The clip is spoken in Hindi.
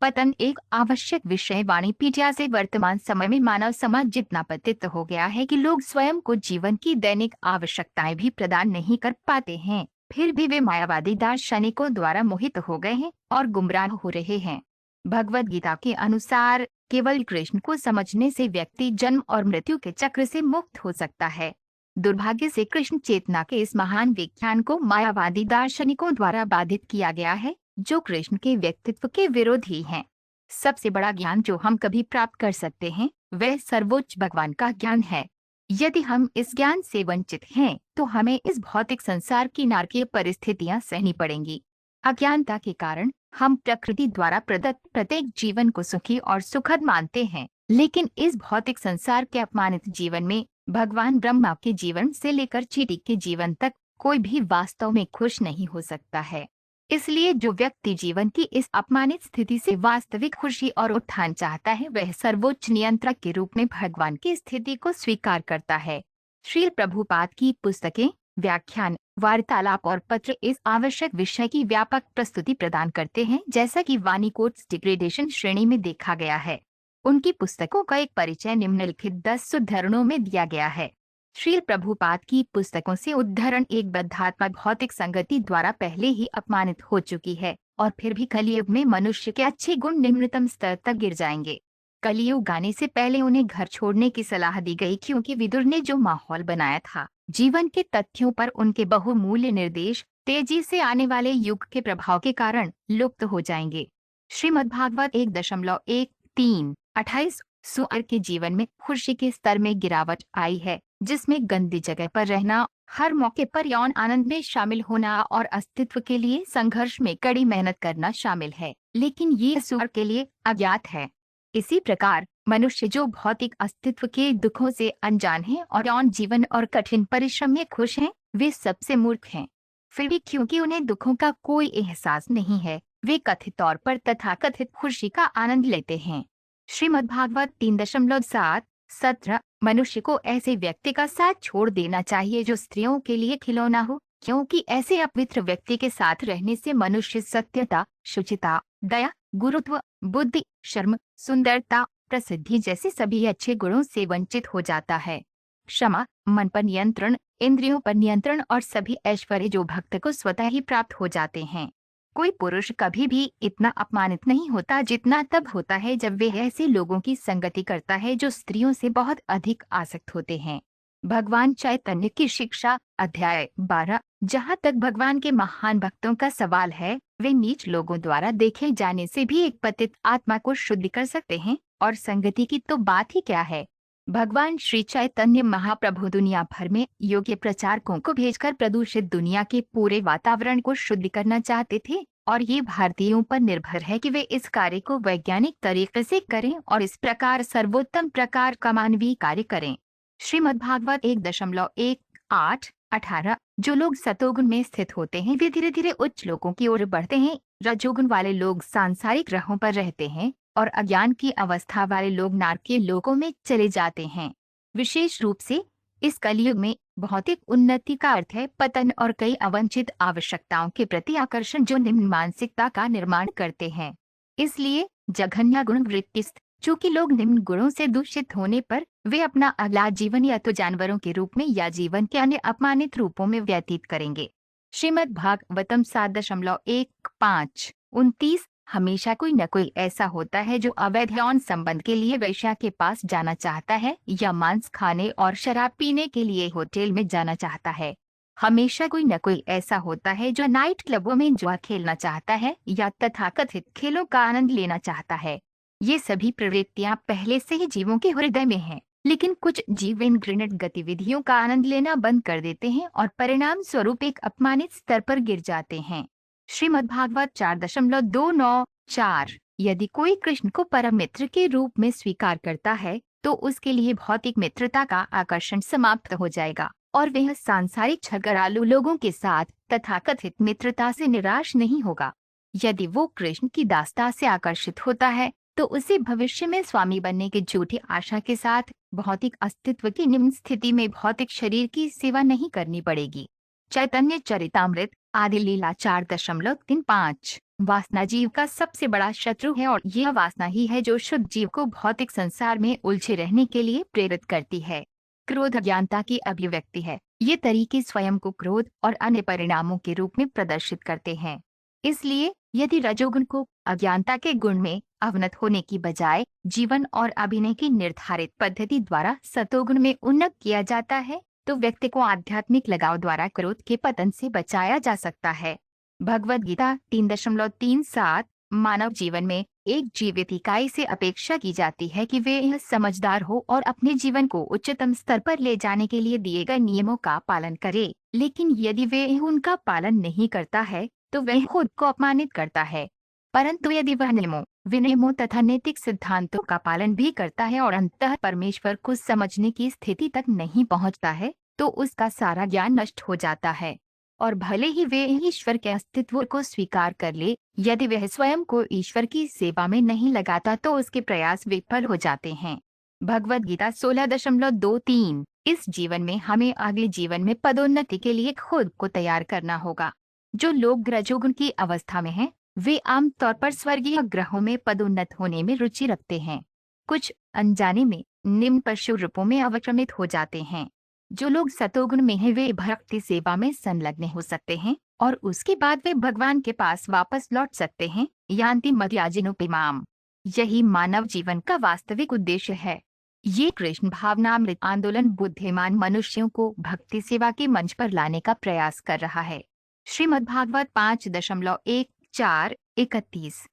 पतन एक आवश्यक विषय वाणिपीडिया से वर्तमान समय में मानव समाज जितना पतित हो गया है कि लोग स्वयं को जीवन की दैनिक आवश्यकताएं भी प्रदान नहीं कर पाते हैं, फिर भी वे मायावादी दार्शनिकों द्वारा मोहित हो गए हैं और गुमराह हो रहे हैं। भगवद गीता के अनुसार केवल कृष्ण को समझने से व्यक्ति जन्म और मृत्यु के चक्र से मुक्त हो सकता है। दुर्भाग्य से कृष्ण चेतना के इस महान विज्ञान को मायावादी दार्शनिकों द्वारा बाधित किया गया है, जो कृष्ण के व्यक्तित्व के विरोधी हैं। सबसे बड़ा ज्ञान जो हम कभी प्राप्त कर सकते हैं वह सर्वोच्च भगवान का ज्ञान है। यदि हम इस ज्ञान से वंचित हैं तो हमें इस भौतिक संसार की नारकीय परिस्थितियां सहनी पड़ेंगी। अज्ञानता के कारण हम प्रकृति द्वारा प्रदत्त प्रत्येक जीवन को सुखी और सुखद मानते हैं, लेकिन इस भौतिक संसार के अपमानित जीवन में भगवान ब्रह्मा के जीवन से लेकर चींटी के जीवन तक कोई भी वास्तव में खुश नहीं हो सकता है। इसलिए जो व्यक्ति जीवन की इस अपमानित स्थिति से वास्तविक खुशी और उत्थान चाहता है वह सर्वोच्च नियंत्रक के रूप में भगवान की स्थिति को स्वीकार करता है। श्रील प्रभुपाद की पुस्तकें, व्याख्यान, वार्तालाप और पत्र इस आवश्यक विषय की व्यापक प्रस्तुति प्रदान करते हैं, जैसा कि वाणी कोट्स डिग्रेडेशन श्रेणी में देखा गया है। उनकी पुस्तकों का एक परिचय निम्नलिखित 10 उद्धरणों में दिया गया है। श्रील प्रभुपाद की पुस्तकों से उद्धरण एक बद्धात्मा भौतिक संगति द्वारा पहले ही अपमानित हो चुकी है और फिर भी कलियुग में मनुष्य के अच्छे गुण निम्नतम स्तर तक गिर जाएंगे। कलियुग आने से पहले उन्हें घर छोड़ने की सलाह दी गई क्योंकि विदुर ने जो माहौल बनाया था, जीवन के तथ्यों पर उनके बहुमूल्य निर्देश तेजी से आने वाले युग के प्रभाव के कारण लुप्त हो जाएंगे। श्रीमद्भागवत 1.1328 सुअर के जीवन में खुशी के स्तर में गिरावट आई है, जिसमें गंदी जगह पर रहना, हर मौके पर यौन आनंद में शामिल होना और अस्तित्व के लिए संघर्ष में कड़ी मेहनत करना शामिल है, लेकिन ये सुअर के लिए अज्ञात है। इसी प्रकार मनुष्य जो भौतिक अस्तित्व के दुखों से अनजान हैं और यौन जीवन और कठिन परिश्रम में खुश हैं, वे सबसे मूर्ख हैं। फिर भी क्योंकि उन्हें दुखों का कोई एहसास नहीं है, वे कथित तौर पर तथाकथित खुशी का आनंद लेते हैं। श्रीमद्भागवत 3.7-17 मनुष्य को ऐसे व्यक्ति का साथ छोड़ देना चाहिए जो स्त्रियों के लिए खिलौना हो, क्योंकि ऐसे अपवित्र व्यक्ति के साथ रहने से मनुष्य सत्यता, शुचिता, दया, गुरुत्व, बुद्धि, शर्म, सुंदरता, प्रसिद्धि जैसे सभी अच्छे गुणों से वंचित हो जाता है। क्षमा, मन पर नियंत्रण, इंद्रियों पर नियंत्रण और सभी ऐश्वर्य जो भक्त को स्वतः ही प्राप्त हो जाते हैं। कोई पुरुष कभी भी इतना अपमानित नहीं होता जितना तब होता है जब वे ऐसे लोगों की संगति करता है जो स्त्रियों से बहुत अधिक आसक्त होते हैं। भगवान चैतन्य की शिक्षा, अध्याय 12। जहाँ तक भगवान के महान भक्तों का सवाल है, वे नीच लोगों द्वारा देखे जाने से भी एक पतित आत्मा को शुद्ध कर सकते हैं, और संगति की तो बात ही क्या है। भगवान श्री चैतन्य महाप्रभु दुनिया भर में योग्य प्रचारकों को भेजकर प्रदूषित दुनिया के पूरे वातावरण को शुद्ध करना चाहते थे, और ये भारतीयों पर निर्भर है कि वे इस कार्य को वैज्ञानिक तरीके से करें और इस प्रकार सर्वोत्तम प्रकार का मानवीय कार्य करें। श्रीमद्भागवत 1.18 जो लोग सतोगुण में स्थित होते हैं वे धीरे धीरे उच्च लोकों की ओर बढ़ते हैं। रजोगुण वाले लोग सांसारिक ग्रहों पर रहते हैं और अज्ञान की अवस्था वाले लोग नारकीय लोकों में चले जाते हैं। विशेष रूप से इस कलयुग में भौतिक उन्नति का अर्थ है पतन और कई अवंचित आवश्यकताओं के प्रति आकर्षण जो निम्न मानसिकता का निर्माण करते हैं। इसलिए जघन्य गुण वृत्ति, चूंकि लोग निम्न गुणों से दूषित होने पर वे अपना अगला जीवन या तो जानवरों के रूप में या जीवन के अन्य अपमानित रूपों में व्यतीत करेंगे। श्रीमद् भागवतम 7.15-29 हमेशा कोई न कोई ऐसा होता है जो अवैध यौन संबंध के लिए वेश्या के पास जाना चाहता है या मांस खाने और शराब पीने के लिए होटल में जाना चाहता है। हमेशा कोई न कोई ऐसा होता है जो नाइट क्लबों में जुआ खेलना चाहता है या तथाकथित खेलों का आनंद लेना चाहता है। ये सभी प्रवृत्तियां पहले से ही जीवों के हृदय में हैं, लेकिन कुछ जीव इन घृणित गतिविधियों का आनंद लेना बंद कर देते हैं और परिणाम स्वरूप एक अपमानित स्तर पर गिर जाते हैं। श्रीमद्भागवत 4.294 यदि कोई कृष्ण को परम मित्र के रूप में स्वीकार करता है तो उसके लिए भौतिक मित्रता का आकर्षण समाप्त हो जाएगा और वह सांसारिक झगड़ालू लोगों के साथ तथाकथित मित्रता से निराश नहीं होगा। यदि वो कृष्ण की दासता से आकर्षित होता है तो उसे भविष्य में स्वामी बनने की झूठी आशा के साथ भौतिक अस्तित्व की निम्न स्थिति में भौतिक शरीर की सेवा नहीं करनी पड़ेगी। चैतन्य चरितामृत आदि लीला 4.35 वासना जीव का सबसे बड़ा शत्रु है और यह वासना ही है जो शुद्ध जीव को भौतिक संसार में उलझे रहने के लिए प्रेरित करती है। क्रोध अज्ञानता की अभिव्यक्ति है। ये तरीके स्वयं को क्रोध और अन्य परिणामों के रूप में प्रदर्शित करते हैं। इसलिए यदि रजोगुण को अज्ञानता के गुण में अवनत होने की बजाय जीवन और अभिनय की निर्धारित पद्धति द्वारा सतोगुण में उन्नत किया जाता है, तो व्यक्ति को आध्यात्मिक लगाव द्वारा क्रोध के पतन से बचाया जा सकता है। भगवद गीता 3.37। मानव जीवन में एक जीवित इकाई से अपेक्षा की जाती है कि वे यह समझदार हो और अपने जीवन को उच्चतम स्तर पर ले जाने के लिए दिए गए नियमों का पालन करे, लेकिन यदि वे उनका पालन नहीं करता है तो वह खुद को अपमानित करता है। परंतु यदि वह नियमों, विनियमों तथा नैतिक सिद्धांतों का पालन भी करता है और अंततः परमेश्वर को समझने की स्थिति तक नहीं पहुंचता है, तो उसका सारा ज्ञान नष्ट हो जाता है। और भले ही वे ईश्वर के अस्तित्व को स्वीकार कर ले, यदि वह स्वयं को ईश्वर की सेवा में नहीं लगाता तो उसके प्रयास विफल हो जाते हैं। भगवद गीता 16.23। इस जीवन में हमें अगले जीवन में पदोन्नति के लिए खुद को तैयार करना होगा। जो लोग रजोगुण की अवस्था में हैं, वे आमतौर पर स्वर्गीय ग्रहों में पदोन्नत होने में रुचि रखते हैं। कुछ अनजाने में निम्न पशु रूपों में अवक्रमित हो जाते हैं। जो लोग सतोगुण में हैं वे भक्ति सेवा में संलग्न हो सकते हैं और उसके बाद वे भगवान के पास वापस लौट सकते हैं, यान्ति मर्याजिनोपमाम। यही मानव जीवन का वास्तविक उद्देश्य है। ये कृष्ण भावनामृत आंदोलन बुद्धिमान मनुष्यों को भक्ति सेवा के मंच पर लाने का प्रयास कर रहा है। श्रीमद्भागवत 5.14-31।